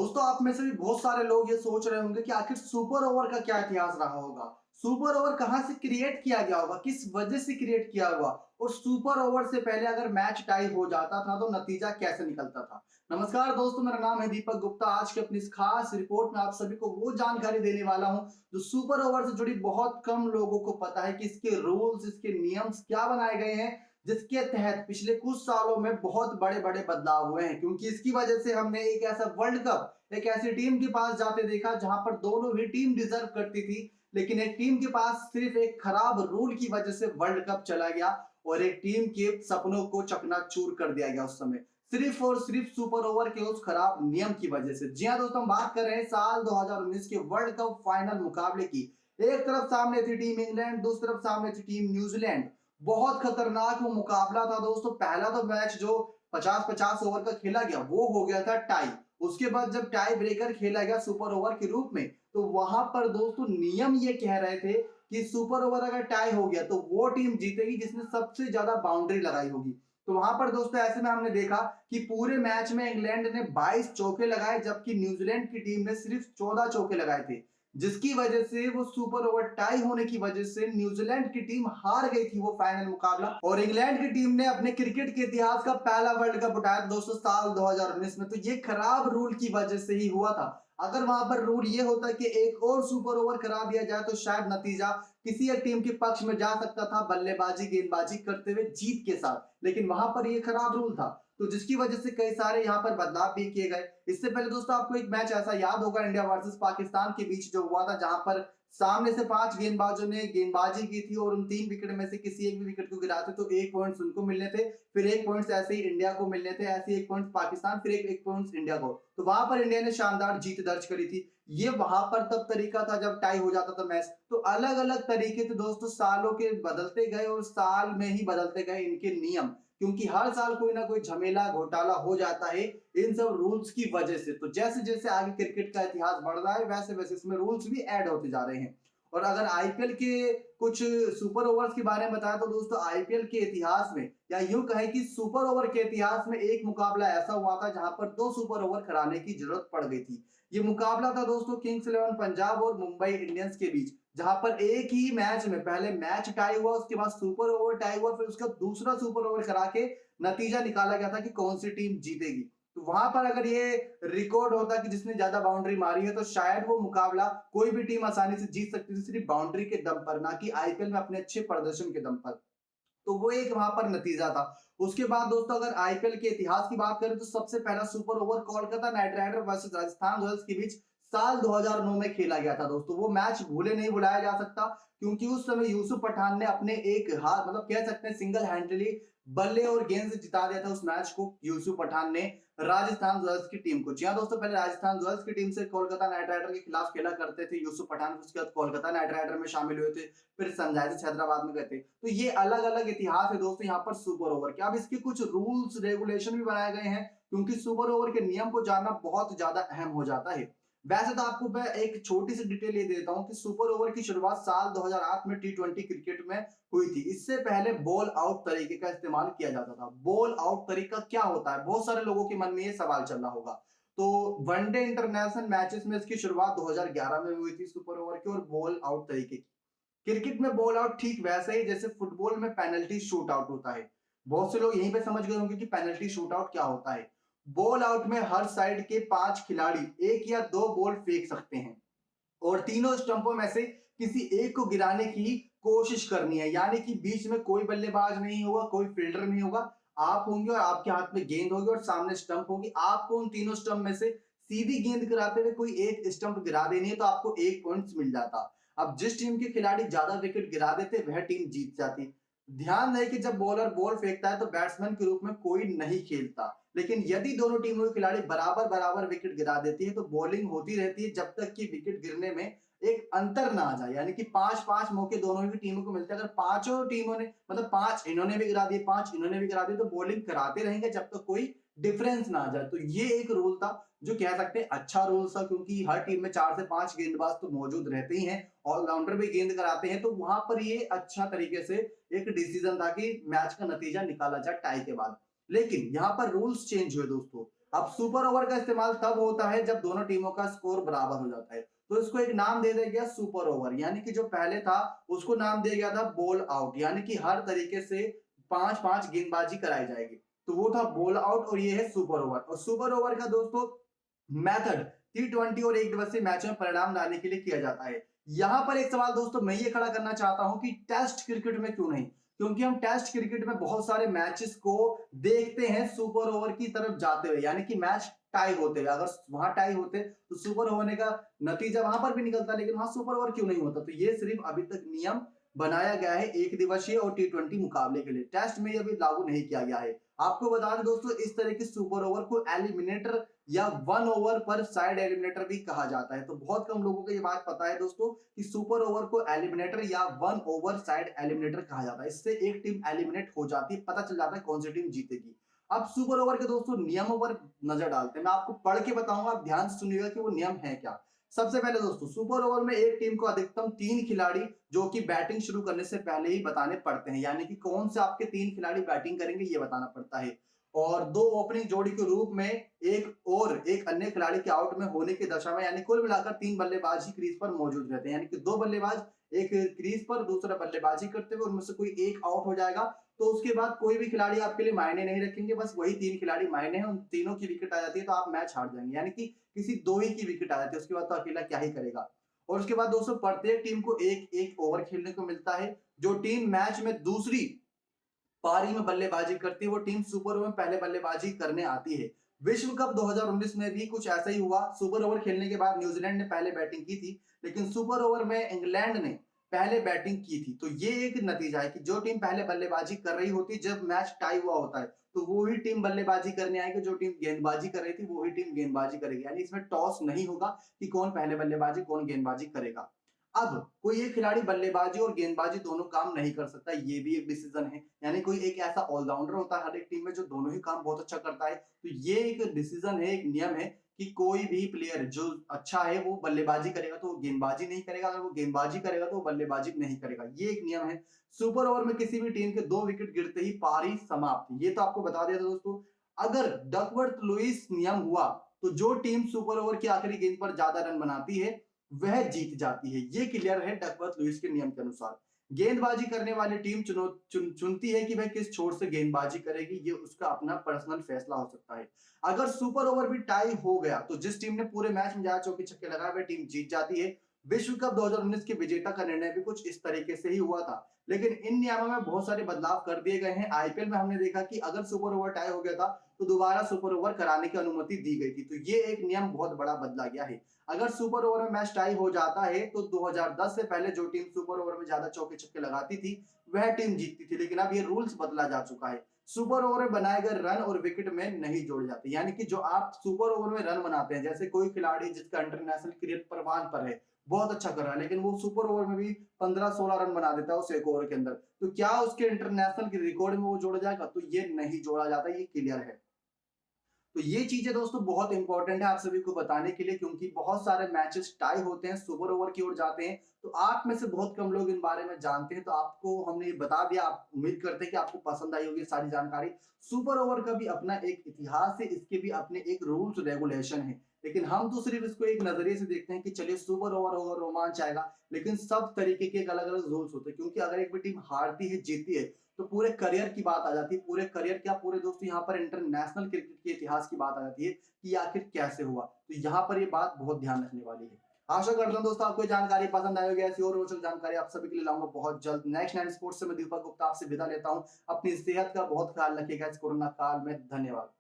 दोस्तों आप में से भी बहुत सारे लोग ये सोच रहे होंगे कि आखिर सुपर ओवर का क्या इतिहास रहा होगा। सुपर ओवर कहां से क्रिएट किया गया होगा, किस वजह से क्रिएट किया हुआ, और सुपर ओवर से पहले अगर मैच टाई हो जाता था तो नतीजा कैसे निकलता था। नमस्कार दोस्तों, मेरा नाम है दीपक गुप्ता। आज के अपनी इस खास रिपोर्ट में आप सभी को वो जानकारी देने वाला हूं जो सुपर ओवर से जुड़ी बहुत कम लोगों को पता है कि इसके रूल्स, इसके नियम्स क्या बनाए गए हैं, जिसके तहत पिछले कुछ सालों में बहुत बड़े बड़े बदलाव हुए हैं। क्योंकि इसकी वजह से हमने एक ऐसा वर्ल्ड कप एक ऐसी टीम के पास जाते देखा जहां पर दोनों ही टीम डिजर्व करती थी, लेकिन एक टीम के पास सिर्फ एक खराब रूल की वजह से वर्ल्ड कप चला गया और एक टीम के सपनों को चकनाचूर कर दिया गया उस समय, सिर्फ और सिर्फ सुपर ओवर के उस खराब नियम की वजह से। जी हाँ दोस्तों, हम बात कर रहे हैं साल 2019 के वर्ल्ड कप फाइनल मुकाबले की। एक तरफ सामने थी टीम इंग्लैंड, दूसरी तरफ सामने थी टीम न्यूजीलैंड। बहुत खतरनाक वो मुकाबला था दोस्तों। पहला तो मैच जो 50-50 ओवर का खेला गया वो हो गया था टाई। उसके बाद जब टाई ब्रेकर खेला गया सुपर ओवर के रूप में, तो वहां पर दोस्तों नियम ये कह रहे थे कि सुपर ओवर अगर टाई हो गया तो वो टीम जीतेगी जिसने सबसे ज्यादा बाउंड्री लगाई होगी। तो वहां पर दोस्तों ऐसे में हमने देखा कि पूरे मैच में इंग्लैंड ने 22 चौके लगाए, जबकि न्यूजीलैंड की टीम ने सिर्फ 14 चौके लगाए थे, जिसकी वजह से वो सुपर ओवर टाई होने की वजह से न्यूजीलैंड की टीम हार गई थी वो फाइनल मुकाबला। और इंग्लैंड की टीम ने अपने क्रिकेट के इतिहास का पहला वर्ल्ड कप उठाया दोस्तों साल 2019 में। तो ये खराब रूल की वजह से ही हुआ था। अगर वहां पर रूल ये होता कि एक और सुपर ओवर करा दिया जाए तो शायद नतीजा किसी एक टीम के पक्ष में जा सकता था, बल्लेबाजी गेंदबाजी करते हुए जीत के साथ। लेकिन वहां पर ये खराब रूल था, तो जिसकी वजह से कई सारे यहाँ पर बदलाव भी किए गए। इससे पहले दोस्तों आपको एक मैच ऐसा याद होगा इंडिया वर्सेस पाकिस्तान के बीच जो हुआ था, जहां पर सामने से 5 गेंदबाजों ने गेंदबाजी की थी और उन 3 विकेट में से किसी एक भी विकेट को गिराते तो 1 पॉइंट्स उनको मिलने थे, फिर 1 पॉइंट्स ऐसे ही इंडिया को मिलने थे, ऐसे 1 पॉइंट्स पाकिस्तान, फिर 1 पॉइंट्स इंडिया को। तो वहां पर इंडिया ने शानदार जीत दर्ज करी थी। ये वहां पर तब तरीका था जब टाई हो जाता था मैच। तो अलग अलग तरीके थे दोस्तों, सालों के बदलते गए और साल में ही बदलते गए इनके नियम, क्योंकि हर साल कोई ना कोई झमेला घोटाला हो जाता है इन सब रूल्स की वजह से। तो जैसे जैसे आगे क्रिकेट का इतिहास बढ़ रहा है वैसे वैसे इसमें रूल्स भी ऐड होते जा रहे हैं। और अगर आईपीएल के कुछ सुपर ओवर्स के बारे में बताएं तो दोस्तों आईपीएल के इतिहास में, या यूं कहें कि सुपर ओवर के इतिहास में, एक मुकाबला ऐसा हुआ था जहां पर 2 सुपर ओवर कराने की जरूरत पड़ गई थी। ये मुकाबला था दोस्तों किंग्स इलेवन पंजाब और मुंबई इंडियंस के बीच, जहां पर एक ही मैच में पहले मैच टाई हुआ, उसके बाद सुपर ओवर टाई हुआ, फिर उसका दूसरा सुपर ओवर करा के नतीजा निकाला गया था कि कौन सी टीम जीतेगी। तो वहां पर अगर ये रिकॉर्ड होता कि जिसने ज्यादा बाउंड्री मारी है तो शायद वो मुकाबला कोई भी टीम आसानी से जीत सकती थी, सिर्फ बाउंड्री के दम पर, ना कि आईपीएल में अपने अच्छे प्रदर्शन के दम पर। तो वो एक वहां पर नतीजा था। उसके बाद दोस्तों अगर आईपीएल के इतिहास की बात करें तो सबसे पहला super over Kolkata knight rider versus Rajasthan royals के बीच साल 2009 में खेला गया था दोस्तों। वो मैच भूले नहीं भुलाया जा सकता, क्योंकि उस समय यूसुफ पठान ने अपने एक हाथ, मतलब कह सकते हैं सिंगल हैंडली, बल्ले और गेंद से जिता दिया था उस मैच को यूसुफ पठान ने राजस्थान रॉयल्स की टीम को। जी हाँ दोस्तों, पहले राजस्थान रॉयल्स की टीम से कोलकाता नाइट राइडर के खिलाफ खेला करते थे यूसुफ पठान, उसके बाद कोलकाता नाइट राइडर में शामिल हुए थे, फिर सनराइजर्स हैदराबाद में गए थे। तो ये अलग अलग इतिहास है दोस्तों यहाँ पर सुपर ओवर के। अब इसके कुछ रूल्स रेगुलेशन भी बनाए गए हैं, क्योंकि सुपर ओवर के नियम को जानना बहुत ज्यादा अहम हो जाता है। वैसे तो आपको मैं एक छोटी सी डिटेल ये देता हूं कि सुपर ओवर की शुरुआत साल 2008 में टी20 क्रिकेट में हुई थी। इससे पहले बॉल आउट तरीके का इस्तेमाल किया जाता था। बॉल आउट तरीका क्या होता है, बहुत सारे लोगों के मन में ये सवाल चल रहा होगा। तो वनडे इंटरनेशनल मैचेस में इसकी शुरुआत 2011 में हुई थी सुपर ओवर की, और बॉल आउट तरीके की। क्रिकेट में बॉल आउट ठीक वैसा ही जैसे फुटबॉल में पेनल्टी शूट आउट होता है। बहुत से लोग यहीं पे समझ गए होंगे कि पेनल्टी शूट आउट क्या होता है। बॉल आउट में हर साइड के 5 खिलाड़ी 1 या 2 बॉल फेंक सकते हैं और तीनों स्टंपों में से किसी एक को गिराने की कोशिश करनी है। यानी कि बीच में कोई बल्लेबाज नहीं होगा, कोई फील्डर नहीं होगा। आप होंगे और आपके हाथ में गेंद होगी और सामने स्टंप होगी। आपको उन तीनों स्टंप में से सीधी गेंद कराते हुए कोई एक स्टंप गिरा देनी है, तो आपको 1 पॉइंट मिल जाता। अब जिस टीम के खिलाड़ी ज्यादा विकेट गिरा देते वह टीम जीत जाती। ध्यान रहे कि जब बॉलर बॉल फेंकता है तो बैट्समैन के रूप में कोई नहीं खेलता, लेकिन यदि दोनों टीमों के खिलाड़ी बराबर बराबर विकेट गिरा देती है तो बॉलिंग होती रहती है जब तक कि विकेट गिरने में एक अंतर ना आ जाए। यानी कि 5-5 मौके दोनों ही टीमों को मिलते हैं। अगर पांचों टीमों ने, मतलब 5 इन्होंने भी गिरा दिए, 5 इन्होंने भी गिरा दिए, तो बॉलिंग कराते रहेंगे जब तक कोई डिफरेंस ना आ जाए। तो ये एक रूल था जो कह सकते हैं अच्छा रूल था, क्योंकि हर टीम में 4 से 5 गेंदबाज तो मौजूद रहते ही हैं, ऑलराउंडर भी गेंद कराते हैं। तो वहां पर ये अच्छा तरीके से एक डिसीजन था कि मैच का नतीजा निकाला जाए टाई के बाद। लेकिन यहाँ पर रूल्स चेंज हुए दोस्तों। अब सुपर ओवर का इस्तेमाल तब होता है जब दोनों टीमों का स्कोर बराबर हो जाता है, तो इसको एक नाम दे दिया गया सुपर ओवर। यानी कि जो पहले था उसको नाम दिया गया था बॉल आउट, यानी कि हर तरीके से 5-5 गेंदबाजी कराई जाएगी, तो वो था बॉल आउट और ये है सुपर ओवर। और सुपर ओवर का दोस्तों मेथड T20 और एक दिवसीय मैचों में परिणाम लाने के लिए किया जाता है। यहाँ पर एक सवाल दोस्तों मैं ये खड़ा करना चाहता हूं कि टेस्ट क्रिकेट में क्यों नहीं? क्योंकि हम टेस्ट क्रिकेट में बहुत सारे मैचेस को देखते हैं सुपर ओवर की तरफ जाते हुए, यानी कि मैच टाई होते हुए। अगर वहां टाई होते तो सुपर होने का नतीजा वहां पर भी निकलता, लेकिन वहां सुपर ओवर क्यों नहीं होता? तो ये सिर्फ अभी तक नियम बनाया गया है एक दिवसीय और T20 मुकाबले के लिए, टेस्ट में ये अभी लागू नहीं किया गया है। आपको बता दें दोस्तों, इस तरह के सुपर ओवर को एलिमिनेटर या 1 ओवर पर साइड एलिमिनेटर भी कहा जाता है। तो बहुत कम लोगों को ये बात पता है दोस्तों कि सुपर ओवर को एलिमिनेटर या 1 ओवर साइड एलिमिनेटर कहा जाता है। इससे एक टीम एलिमिनेट हो जाती है, पता चल जाता है कौन सी टीम जीतेगी। अब सुपर ओवर के दोस्तों नियमों पर नजर डालते हैं। मैं आपको पढ़ के बताऊंगा, आप ध्यान से सुनिएगा कि वो नियम है क्या। सबसे पहले दोस्तों, सुपर ओवर में एक टीम को अधिकतम 3 खिलाड़ी जो कि बैटिंग शुरू करने से पहले ही बताने पड़ते हैं, यानी कि कौन से आपके 3 खिलाड़ी बैटिंग करेंगे ये बताना पड़ता है। और 2 ओपनिंग जोड़ी के रूप में एक अन्य खिलाड़ी के आउट में होने की दशा में, यानी कुल मिलाकर 3 बल्लेबाज ही क्रीज पर मौजूद रहते हैं, यानी कि 2 बल्लेबाज एक क्रीज पर, दूसरा बल्लेबाजी करते हुए, उनमें से कोई एक आउट हो जाएगा तो उसके बाद कोई भी खिलाड़ी आपके लिए मायने नहीं रखेंगे, बस वही 3 खिलाड़ी मायने हैं। उन तीनों की विकेट आ जाती है तो आप मैच हार जाएंगे, यानी कि किसी 2 ही की विकेट आ जाती है, उसके बाद तो अकेला क्या ही करेगा। और उसके बाद दोस्तों प्रत्येक टीम को एक एक ओवर खेलने को मिलता है। जो टीम मैच में दूसरी पारी में बल्लेबाजी करती है वो टीम सुपर ओवर में पहले बल्लेबाजी करने आती है। विश्व कप 2019 में भी कुछ ऐसा ही हुआ। सुपर ओवर खेलने के बाद न्यूजीलैंड ने पहले बैटिंग की थी, लेकिन सुपर ओवर में इंग्लैंड ने पहले बैटिंग की थी। तो ये एक नतीजा है कि जो टीम पहले बल्लेबाजी कर रही होती है, जब मैच टाई हुआ होता है तो वो ही टीम बल्लेबाजी करने आएगी, जो टीम गेंदबाजी कर रही थी वो ही टीम गेंदबाजी करेगी, यानी इसमें टॉस नहीं होगा कि कौन पहले बल्लेबाजी कौन गेंदबाजी करेगा। अब कोई एक खिलाड़ी बल्लेबाजी और गेंदबाजी दोनों काम नहीं कर सकता, ये भी एक डिसीजन है। यानी कोई एक ऐसा ऑलराउंडर होता है हर एक टीम में जो दोनों ही काम बहुत अच्छा करता है। तो ये एक डिसीजन है, एक नियम है कि कोई भी प्लेयर जो अच्छा है वो बल्लेबाजी करेगा तो वो गेंदबाजी नहीं करेगा, अगर वो गेंदबाजी करेगा तो वो बल्लेबाजी नहीं करेगा। ये एक नियम है। सुपर ओवर में किसी भी टीम के 2 विकेट गिरते ही पारी समाप्त। ये तो आपको बता दिया था दोस्तों। अगर डकवर्थ लुईस नियम हुआ तो जो टीम सुपर ओवर की आखिरी गेंद पर ज्यादा रन बनाती है वह जीत जाती है। ये क्लियर है डकवर्थ लुईस के नियम के अनुसार। गेंदबाजी करने वाली टीम चुनती है कि वह किस छोर से गेंदबाजी करेगी, ये उसका अपना पर्सनल फैसला हो सकता है। अगर सुपर ओवर भी टाई हो गया तो जिस टीम ने पूरे मैच में ज्यादा चौके छक्के लगाए वह टीम जीत जाती है। विश्व कप 2019 के विजेता का निर्णय भी कुछ इस तरीके से ही हुआ था, लेकिन इन नियमों में बहुत सारे बदलाव कर दिए गए हैं। आईपीएल में हमने देखा कि अगर सुपर ओवर टाई हो गया था तो दोबारा सुपर ओवर कराने की अनुमति दी गई थी। तो ये एक नियम बहुत बड़ा बदला गया है। अगर सुपर ओवर में मैच टाई हो जाता है तो 2010 से पहले जो टीम सुपर ओवर में ज्यादा चौके छक्के लगाती थी वह टीम जीतती थी, लेकिन अब ये रूल्स बदला जा चुका है। सुपर ओवर में बनाए गए रन और विकेट में नहीं जोड़े जाते, यानी कि जो आप सुपर ओवर में रन बनाते हैं, जैसे कोई खिलाड़ी जिसका इंटरनेशनल क्रिकेट परवान पर है, बहुत अच्छा कर रहा है, लेकिन वो सुपर ओवर में भी 15-16 रन बना देता है उस एक ओवर के अंदर, तो क्या उसके इंटरनेशनल के रिकॉर्ड में वो जोड़ा जाएगा? तो ये नहीं जोड़ा जाता, ये क्लियर है। तो ये चीजें दोस्तों बहुत इंपॉर्टेंट है आप सभी को बताने के लिए, क्योंकि बहुत सारे मैचेस टाई होते हैं, सुपर ओवर की ओर जाते हैं। तो आप में से बहुत कम लोग इन बारे में जानते हैं, तो आपको हमने ये बता दिया। आप उम्मीद करते हैं कि आपको पसंद आई होगी सारी जानकारी। सुपर ओवर का भी अपना एक इतिहास है, इसके भी अपने एक रूल्स रेगुलेशन है, लेकिन हम तो सिर्फ इसको एक नजरिए से देखते हैं कि चलिए सुपर ओवर होगा, रोमांच आएगा, लेकिन सब तरीके के अलग अलग रूल्स होते हैं। क्योंकि अगर एक भी टीम हारती है जीतती है तो पूरे करियर की बात आ जाती है, पूरे करियर क्या पूरे दोस्तों यहाँ पर इंटरनेशनल क्रिकेट के इतिहास की बात आ जाती है कि आखिर कैसे हुआ। तो यहाँ पर ये बात बहुत ध्यान रखने वाली है। आशा करता हूँ दोस्तों आपको जानकारी पसंद आई होगी। ऐसी और रोचक जानकारी आप सभी के लिए लाऊंगा बहुत जल्द। नेक्स्ट 9 स्पोर्ट्स से मैं दीपक गुप्ता आपसे विदा लेता हूँ। अपनी सेहत का बहुत ख्याल रखिएगा इस कोरोना काल में। धन्यवाद।